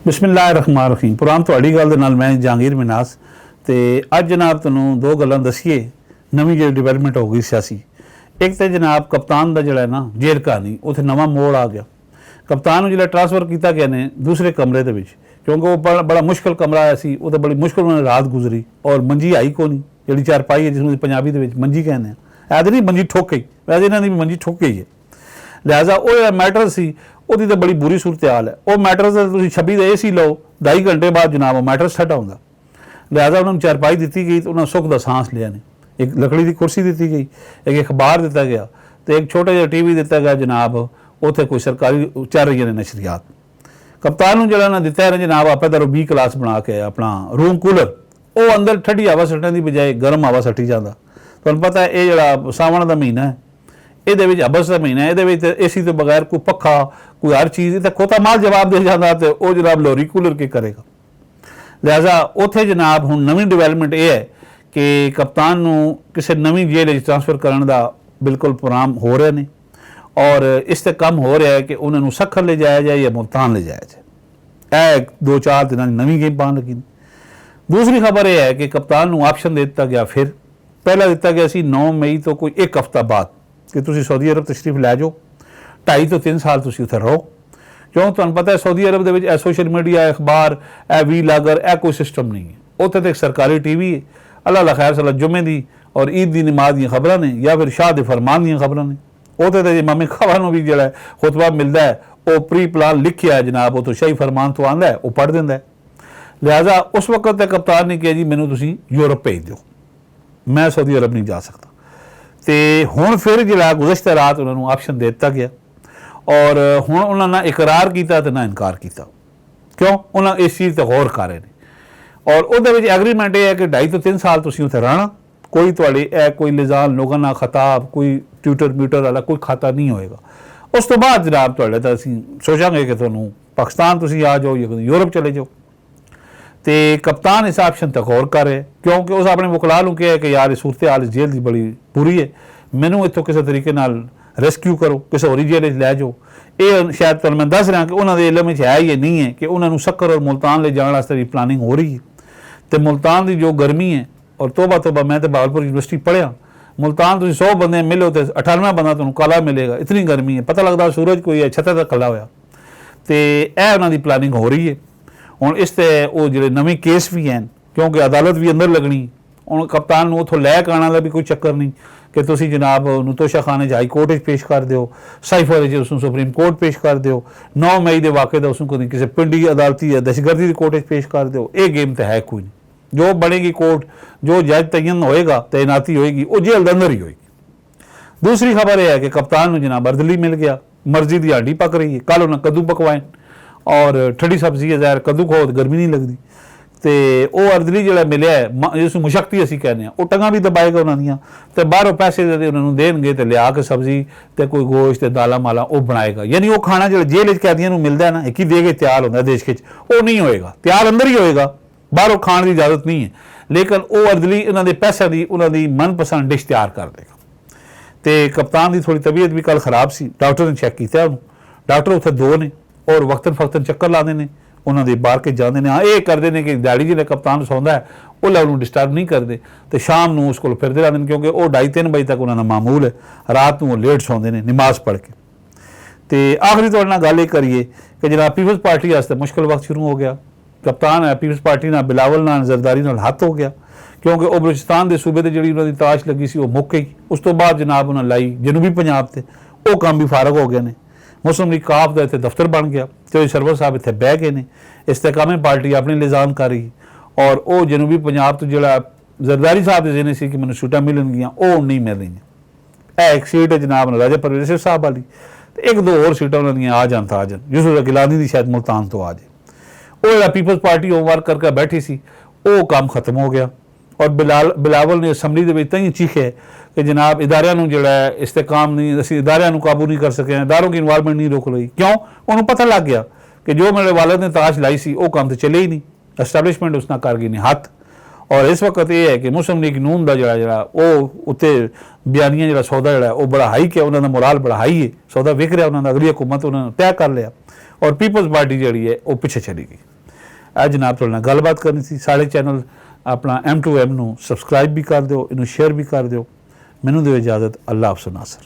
बिस्मिल्लाहिर्रहमानिर्रहीम। पुरान तुहाडी गल दे नाल मैं जहांगीर मिनास ते अज जनाब तुहानूं दो गल्लां दस्सीए नवीं जिहड़ी डिवेलपमेंट हो गई सियासी। एक तो जनाब कप्तान दा जिहड़ा है ना जेल कहानी उत्थे नवां मोड़ आ गया। कप्तान नूं जिहड़ा ट्रांसफर किया गया ने दूसरे कमरे दे विच, क्योंकि वो बड़ा मुश्किल कमरा आया सी, वो बड़ी मुश्किल उन्होंने रात गुजरी और मंजी आई को नहीं, जिहड़ी चारपाई है जिसनूं पंजाबी दे विच मंजी कहने हैं। ऐ नहीं मंजी ठोक गई, वैसे इन्हां दी भी मंजी ठोक गई है। लिहाजा वो जिहड़ा मैटर सी ਉਹਦੀ ਤਾਂ बड़ी बुरी सूरत हाल है। वो मैटर से तुसीं 26 ਦਾ AC ਲਓ, 2.5 घंटे बाद जनाब वो मैटर सट आउंदा। लिहाजा उन्होंने चारपाई दी गई तो उन्होंने सुख का सांस लिया ने। एक लकड़ी की कुर्सी दी गई, एक अखबार दिता गया तो एक छोटा जिहा TV दिता गया जनाब। उत्थे कोई सरकारी चल रही ने नशरियात। कप्तान नूं जिहड़ा ना दिता है जनाब आपे तो 20 क्लास बना के अपना रूम कूलर, वो अंदर ठंडी हवा सट्टण की बजाय गर्म हवा सट्टी जाता। तुहानूं पता है ये जिहड़ा सावन का महीना है, ये अबस का महीना है, ये AC तो बगैर कोई पखा कोई हर चीज़ तो खोता माल जवाब दे जाता, तो वह जनाब लोरी कूलर की करेगा। लिहाजा उत्थे जनाब हुण नवीं डिवेलपमेंट ये है कि कप्तान नूं किसी नवीं जेल ट्रांसफर करने का बिल्कुल प्रोग्राम हो रहे हैं और इस ते कम हो रहा है कि उन्होंने सखर ले जाया जाए या मुल्तान ले जाया जाए। यह 2-4 दिनों की नवीं गेम पान लगी। दूसरी खबर यह है कि कप्तान नूं ऑप्शन दे दिता गया। फिर पहला दिता गया सी 9 मई तो कोई 1 हफ्ता बाद कि तुसीं सऊदी अरब तशरीफ लै जाओ, 2.5 तो 3 साल तुसीं उत्थे रहो। क्यों तुहानूं पता है सऊदी अरब दे विच सोशल मीडिया अखबार वीलागर कोई सिस्टम नहीं है। उत्थे तो एक सरकारी TV है, अल्लाह खैर सला जुमे दी और ईद की नमाज दी खबरां ने या फिर शाह दे फरमान दी खबरां ने। उत्थे तो इमाम खबरां नूं भी जिहड़ा खुतबा मिलता है वो प्री प्लान लिखिया है जनाब, वो तो शाही फरमान तो आंदा है वो पढ़ दिंदा है। लिहाजा उस वक्त तक कप्तान ने कहा जी मैनूं तुसीं यूरोप भेज दो, मैं सऊदी अरब नहीं जा सकता। तो हुण फिर जिहड़ा गुज़श्ता रात उन्होंने ऑप्शन दे दिता गया और हुण उन्होंने ना इकरार किया तो ना इनकार किया। क्यों उन्होंने इस चीज़ पर गौर कर रहे हैं और उहदे विच एग्रीमेंट यह है कि 2.5 तो 3 साल तुसीं उत्थे रहना, कोई तुहाडे कोई लिजान लोगों ना खताब कोई ट्विटर म्यूटर वाला कोई खाता नहीं होएगा। उस तो बाद जनाब तुहाडे तां असीं सोचांगे कि तुहानूं पाकिस्तान तुसीं आ जाओ या यूरोप चले जाओ। तो कप्तान इस ऑप्शन तक गौर कर रहे क्योंकि उस अपने मुकला नूं कहा कि यार सूरत हाल जेल की बड़ी बुरी है, मैनू इतों किसी तरीके नाल रेस्क्यू करो, किसी होरी जेल लै जाओ। ये शायद तुहानूं मैं दस रहा कि उन्होंने इलम है ये नहीं है कि उन्होंने सकर और मुल्तान ले जाने वास्ते भी प्लानिंग हो रही है। तो मुल्तान की जो गर्मी है और तोबा मैं तो बहावलपुर यूनिवर्सिटी पढ़िया, मुल्तान तुसीं 100 बंदे मिलो तो 98वां बंदा तुहानूं काला मिलेगा, इतनी गर्मी है, पता लगता सूरज कोई है छत्ते तक कला होया। तो यह उन्होंने प्लानिंग हो रही है। हुण इस ते वो जिहड़े नवे केस भी हैं क्योंकि अदालत भी अंदर लगनी, हुण कप्तान नूं उत्थों लैक आने का भी कोई चक्कर नहीं कि तुसीं जनाब तोशाखाने हाई कोर्ट पेश कर दो, साइफर उसनूं सुप्रीम कोर्ट पेश कर दो, 9 मई के वाक़े का उसनूं कभी किसी पिंडी अदालती या दहशतगर्दी की कोर्ट पेश कर दो। ये गेम तो है कोई नहीं। जो बनेगी कोर्ट, जो जज तयन होएगा तैनाती होएगी वो जेल अंदर ही होएगी। दूसरी खबर यह है कि कप्तान नूं जनाब अर्दली मिल गया, मर्जी की हांडी पक रही है। कल उन्हें कद्दू पकवाए और ठंडी सब्जी है ज़ाहिर कद्दू खाओ तो गर्मी नहीं लगती। तो वह अर्दली जो मिले जिस मुशक्ति असी कहने वो टंगा भी दबाएगा उन्होंने, तो बाहरों पैसे उन्होंने देंगे तो लिया के सब्जी तो कोई गोश्त दाला माला वो बनाएगा। यानी वो खाना जो जेल कैदियों मिलता है ना एक ही दे के तैयार होता है देश के, वो नहीं होएगा, तैयार अंदर ही होएगा, बाहरों खाने की इजाजत नहीं है। लेकिन वो अर्दली इन्होंने पैसों की उन्होंने मनपसंद डिश तैयार कर देगा। तो कप्तान की थोड़ी तबीयत भी कल खराब सी, डॉक्टर ने चैक किया, डॉक्टर उत्थे 2 ने और वक्तन फक्तन चक्कर लाते हैं, उन्होंने बाहर के जाते हैं। हाँ ये करते हैं कि दिहाड़ी जिले कप्तान सौंदा है उसले उन्होंने डिस्टर्ब नहीं करते, तो शाम को उसको फिरते रहते हैं क्योंकि वो 2:30-3 बजे तक उन्होंने मामूल है, रात को वो लेट सौंदे हैं नमाज पढ़ के। तो आखिरी तुहाडे नाल गल करिए कि जनाब पीपल्स पार्टी वास्ते मुश्किल वक्त शुरू हो गया। कप्तान है पीपल्स पार्टी नाल बिलावल नाल जरदारी नाल हत्थ हो गया क्योंकि वो बलूचिस्तान के सूबे से जी उन्होंने तलाश लगी सी वो मुक गई। उस तो बाद जनाब उन्होंने लाई जनूबी पंजाब से, वो काम भी फारग हो गए हैं। मुस्लिम लीग काफ का इतने दफ्तर बन गया, तो सरवर साहब इतने बह गए हैं, इस्तेकामी पार्टी अपनी लिजान कर रही और वो जनूबी पंजाब तो जोड़ा जरदारी साहब के जिन्हें कि मैंने सीटां मिलनगियां वो नहीं मिल रही। एक सीट है जनाब राजा परवेज सिंह साहब वाली, तो 1-2 होर सीटां उन्होंने आ जान था आजन यूसुफ गिलानी की शायद मुल्तान तो आ जाए। वो जो पीपल्स पार्टी होमवर्क करके बैठी सी वो काम खत्म हो गया और बिलावल ने असैम्बली के तई चीखे कि जनाब इदारियां जो इस्तेकाम नहीं असी इदारियां काबू नहीं कर सके, इदारों की इन्वॉल्वमेंट नहीं रोक रही। क्यों उन्होंने पता लग गया कि जो मेरे वालद ने ताश लाई सी वो काम तो चले ही नहीं, एस्टैब्लिशमेंट उसना कर गई नहीं हथ। और इस वक्त यह है कि मुस्लिम लीग नून का जोड़ा वो उत्ते बयानिया जो सौदा जोड़ा वो बड़ा हाई किया, उन्होंने मोराल बड़ा हाई है, सौदा विक रहा, उन्होंने अगली हुकूमत उन्होंने तय कर लिया और पीपल्स पार्टी जी है वो पिछे चली गई। ਇਹ ਜਨਾਬ ਤੁਹਾਡੇ ਨਾਲ ਗੱਲਬਾਤ ਕਰਨੀ ਸੀ। ਸਾਡੇ ਚੈਨਲ ਆਪਣਾ M2M ਨੂੰ ਸਬਸਕ੍ਰਾਈਬ ਵੀ ਕਰ ਦਿਓ, ਇਹਨੂੰ ਸ਼ੇਅਰ ਵੀ ਕਰ ਦਿਓ। ਮੈਨੂੰ ਦਿਓ ਇਜਾਜ਼ਤ। ਅੱਲਾ ਹਾਫਿਜ਼ ਨਾਸਰ।